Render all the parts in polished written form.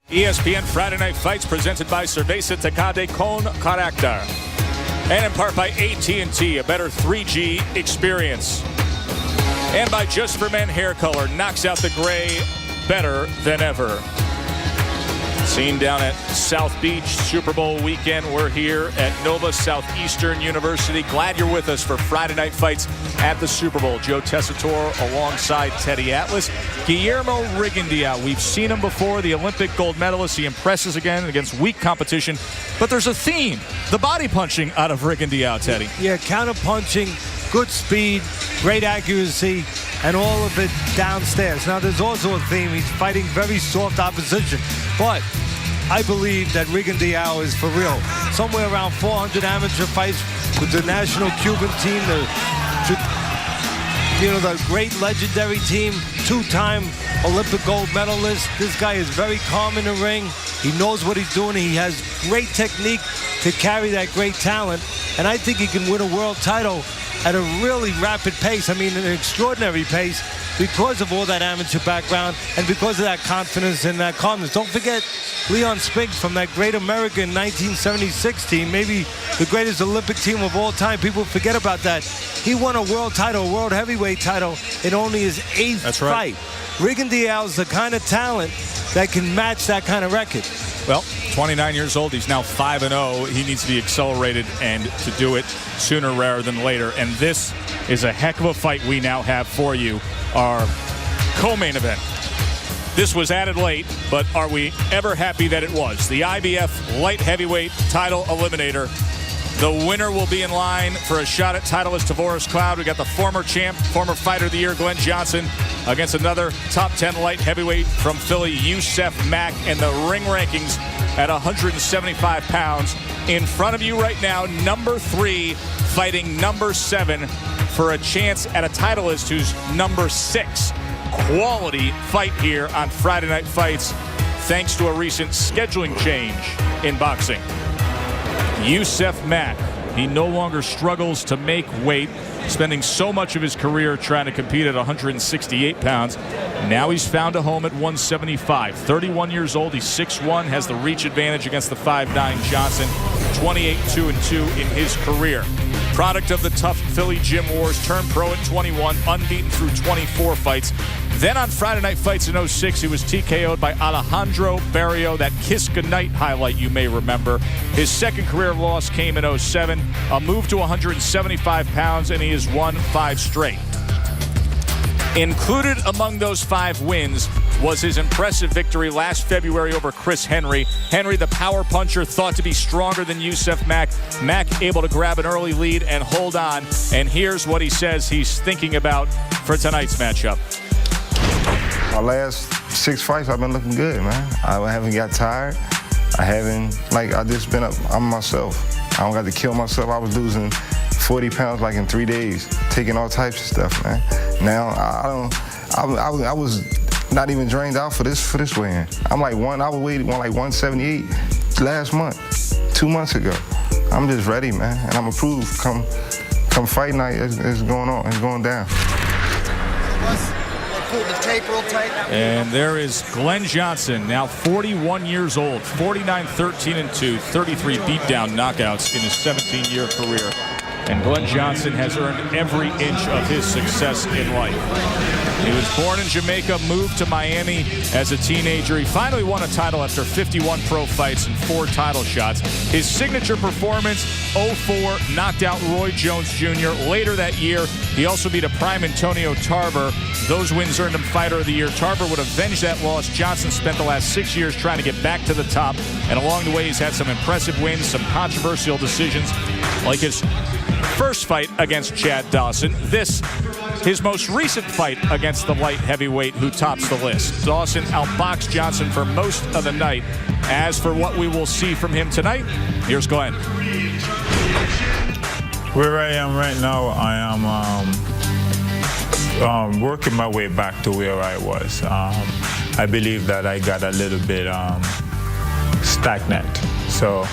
ESPN Friday Night Fights presented by Cerveza Tecate con Carácter. And in part by AT&T, a better 3G experience. And by Just for Men Hair Color, knocks out the gray better than ever. Seen down at South Beach, Super Bowl weekend. We're here at Nova Southeastern University. Glad you're with us for Friday Night Fights at the Super Bowl. Joe Tessitore alongside Teddy Atlas. Guillermo Rigondeaux, we've seen him before, the Olympic gold medalist. He impresses again against weak competition. But there's a theme, the body punching out of Rigondeaux, Teddy. Yeah, counter punching, good speed, great accuracy, and all of it downstairs. Now, there's also a theme. He's fighting very soft opposition. But I believe that Rigondeaux is for real. Somewhere around 400 amateur fights with the national Cuban team, the great legendary team, two-time Olympic gold medalist. This guy is very calm in the ring. He knows what he's doing. He has great technique to carry that great talent. And I think he can win a world title at a really rapid pace. I mean, an extraordinary pace because of all that amateur background and because of that confidence and that calmness. Don't forget Leon Spinks from that great American 1976 team, maybe the greatest Olympic team of all time. People forget about that. He won a world title, a world heavyweight title in only his 8th fight. Rigondeaux is the kind of talent that can match that kind of record. Well, 29 years old. He's now 5-0. He needs to be accelerated and to do it sooner rather than later. And this is a heck of a fight we now have for you, our co-main event. This was added late, but are we ever happy that it was? The IBF light heavyweight title eliminator. The winner will be in line for a shot at titleist Tavoris Cloud. We got the former champ, former fighter of the year, Glenn Johnson, against another top 10 light heavyweight from Philly, Yusaf Mack, and the ring rankings at 175 pounds. In front of you right now, number 3 fighting number 7 for a chance at a titleist who's number 6. Quality fight here on Friday Night Fights, thanks to a recent scheduling change in boxing. Yusaf Mack, he no longer struggles to make weight, spending so much of his career trying to compete at 168 pounds. Now he's found a home at 175. 31 years old, he's 6'1", has the reach advantage against the 5'9" Johnson. 28-2-2 in his career. Product of the tough Philly gym wars, turned pro at 21, unbeaten through 24 fights. Then on Friday Night Fights in 06, he was TKO'd by Alejandro Barrio, that Kiss Goodnight highlight you may remember. His second career loss came in 07, a move to 175 pounds, and he has won 5 straight. Included among those 5 wins was his impressive victory last February over Chris Henry. Henry, the power puncher, thought to be stronger than Yusaf Mack. Mack able to grab an early lead and hold on. And here's what he says he's thinking about for tonight's matchup. My last 6 fights, I've been looking good, man. I haven't got tired. I just been up. I'm myself. I don't got to kill myself. I was losing 40 pounds like in 3 days, taking all types of stuff, man. Now I was not even drained out for this weigh-in. I was weighing like 178 last month, 2 months ago. I'm just ready, man, and I'm approved. Come fight night is going on. It's going down. And there is Glenn Johnson, now 41 years old, 49-13-2, 33 beatdown knockouts in his 17-year career. And Glenn Johnson has earned every inch of his success in life. He was born in Jamaica, moved to Miami as a teenager. He finally won a title after 51 pro fights and 4 title shots. His signature performance, 04, knocked out Roy Jones Jr. Later that year, he also beat a prime Antonio Tarver. Those wins earned him Fighter of the Year. Tarver would avenge that loss. Johnson spent the last 6 years trying to get back to the top, and along the way he's had some impressive wins, some controversial decisions, like his first fight against Chad Dawson. This, his most recent fight against the light heavyweight who tops the list. Dawson outboxed Johnson for most of the night. As for what we will see from him tonight, here's Glenn. Where I am right now, I am working my way back to where I was. I believe that I got a little bit stagnant. So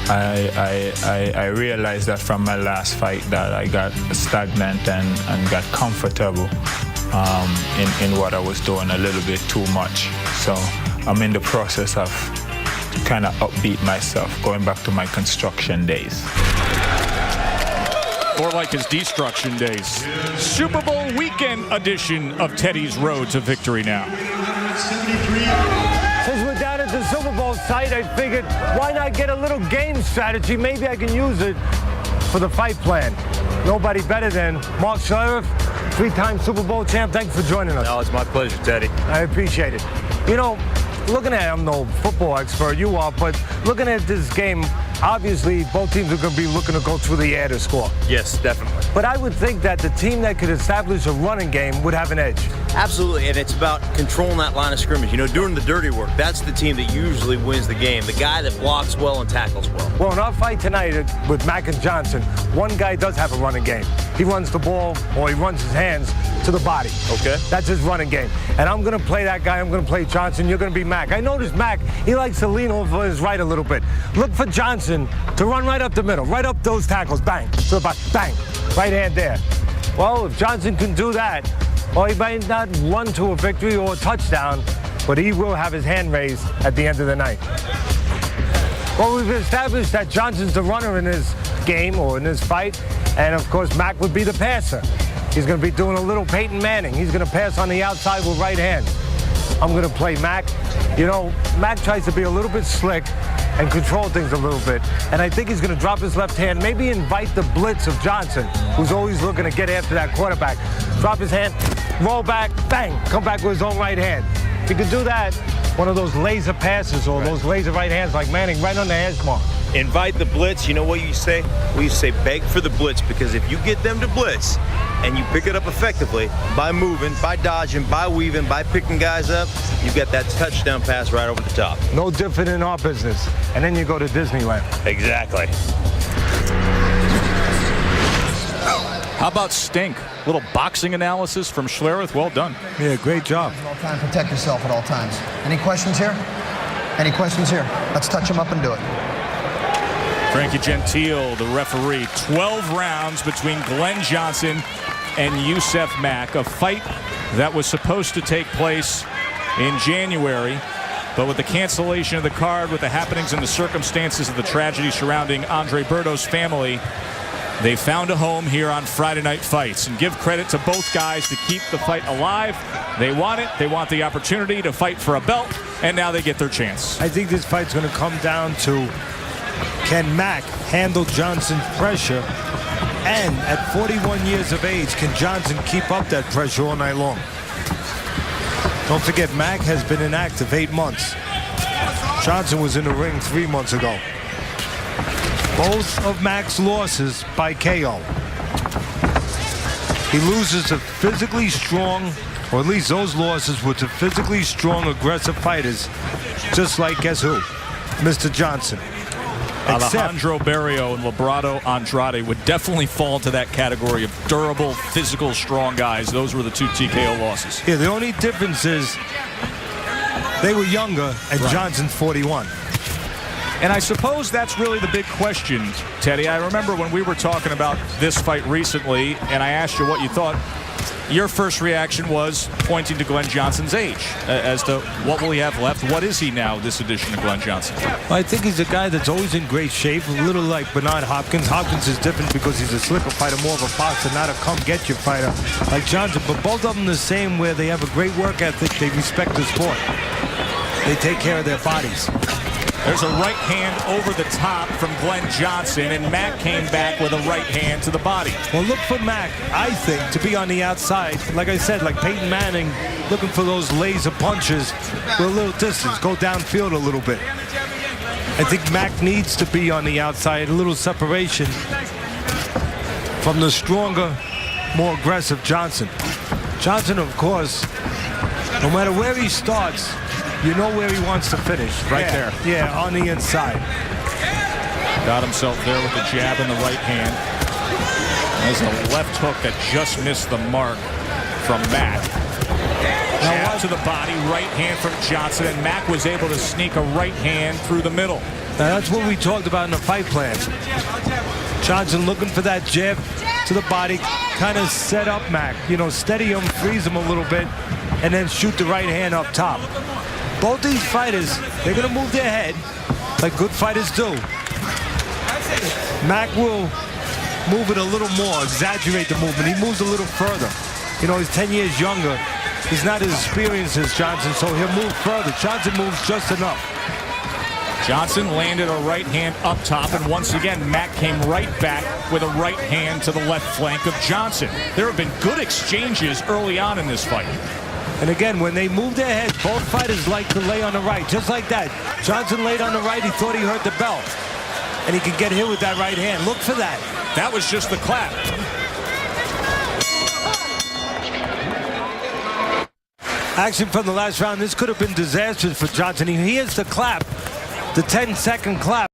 I realized that from my last fight that I got stagnant and got comfortable in what I was doing a little bit too much. So I'm in the process of kind of upbeat myself, going back to my construction days. Or like his destruction days. Super Bowl weekend edition of Teddy's Road to Victory now. Since we're down at the Super Bowl site, I figured, why not get a little game strategy? Maybe I can use it for the fight plan. Nobody better than Mark Schlereth, 3-time Super Bowl champ. Thanks for joining us. No, it's my pleasure, Teddy. I appreciate it. You know, looking at, I'm no football expert, you are, but looking at this game, obviously both teams are going to be looking to go through the air to score. Yes, definitely. But I would think that the team that could establish a running game would have an edge. Absolutely, and it's about controlling that line of scrimmage. You know, doing the dirty work. That's the team that usually wins the game. The guy that blocks well and tackles well. Well, in our fight tonight with Mack and Johnson, one guy does have a running game. He runs the ball, or he runs his hands to the body. Okay. That's his running game. And I'm going to play that guy. I'm going to play Johnson. You're going to be Mack. I noticed Mack, he likes to lean over his right a little bit. Look for Johnson to run right up the middle, right up those tackles. Bang. To the body. Bang. Right hand there. Well, if Johnson can do that, well, he might not run to a victory or a touchdown, but he will have his hand raised at the end of the night. Well, we've established that Johnson's the runner in this game or in this fight, and of course, Mack would be the passer. He's going to be doing a little Peyton Manning. He's going to pass on the outside with right hand. I'm going to play Mack. You know, Mack tries to be a little bit slick and control things a little bit. And I think he's going to drop his left hand, maybe invite the blitz of Johnson, who's always looking to get after that quarterback. Drop his hand, roll back, bang, come back with his own right hand. If he could do that, one of those laser passes or those laser right hands like Manning right on the edge mark. Invite the blitz. You know what you say? We say beg for the blitz, because if you get them to blitz and you pick it up effectively by moving, by dodging, by weaving, by picking guys up, you've got that touchdown pass right over the top. No different in our business. And then you go to Disneyland. Exactly. How about stink? Little boxing analysis from Schlereth. Well done. Yeah, great job. At all times, protect yourself at all times. Any questions here? Any questions here? Let's touch them up and do it. Frankie Gentile, the referee. 12 rounds between Glenn Johnson and Yusaf Mack. A fight that was supposed to take place in January, but with the cancellation of the card, with the happenings and the circumstances of the tragedy surrounding Andre Berto's family, they found a home here on Friday Night Fights. And give credit to both guys to keep the fight alive. They want it. They want the opportunity to fight for a belt, and now they get their chance. I think this fight's going to come down to, can Mack handle Johnson's pressure? And at 41 years of age, can Johnson keep up that pressure all night long? Don't forget, Mack has been inactive 8 months. Johnson was in the ring 3 months ago. Both of Mack's losses by KO. He loses to physically strong, or at least those losses were to physically strong, aggressive fighters, just like, guess who? Mr. Johnson. Alejandro Barrio and Labrado Andrade would definitely fall into that category of durable, physical, strong guys. Those were the 2 TKO losses. Yeah, the only difference is they were younger, and right. Johnson's 41. And I suppose that's really the big question, Teddy. I remember when we were talking about this fight recently, and I asked you what you thought. Your first reaction was pointing to Glenn Johnson's age as to what will he have left. What is he now, this edition of Glenn Johnson? Well, I think he's a guy that's always in great shape, a little like Bernard Hopkins. Hopkins is different because he's a slipper fighter, more of a boxer, not a come-get-you fighter like Johnson. But both of them the same, where they have a great work ethic. They respect the sport. They take care of their bodies. There's a right hand over the top from Glenn Johnson, and Mack came back with a right hand to the body. Well, look for Mack, I think, to be on the outside. Like I said, like Peyton Manning, looking for those laser punches with a little distance, go downfield a little bit. I think Mack needs to be on the outside, a little separation from the stronger, more aggressive Johnson. Johnson, of course, no matter where he starts, you know where he wants to finish. Right there. Yeah, on the inside. Got himself there with the jab in the right hand. There's a left hook that just missed the mark from Mack. Jab to the body, right hand from Johnson, and Mack was able to sneak a right hand through the middle. Now that's what we talked about in the fight plan. Johnson looking for that jab to the body, kind of set up Mack. You know, steady him, freeze him a little bit, and then shoot the right hand up top. Both these fighters, they're going to move their head like good fighters do. Mack will move it a little more, exaggerate the movement. He moves a little further. You know, he's 10 years younger. He's not as experienced as Johnson, so he'll move further. Johnson moves just enough. Johnson landed a right hand up top, and once again, Mack came right back with a right hand to the left flank of Johnson. There have been good exchanges early on in this fight. And again, when they move their heads, both fighters like to lay on the right, just like that. Johnson laid on the right, he thought he hurt the belt. And he could get hit with that right hand. Look for that. That was just the clap. Action from the last round. This could have been disastrous for Johnson. He hears the clap, the 10-second clap.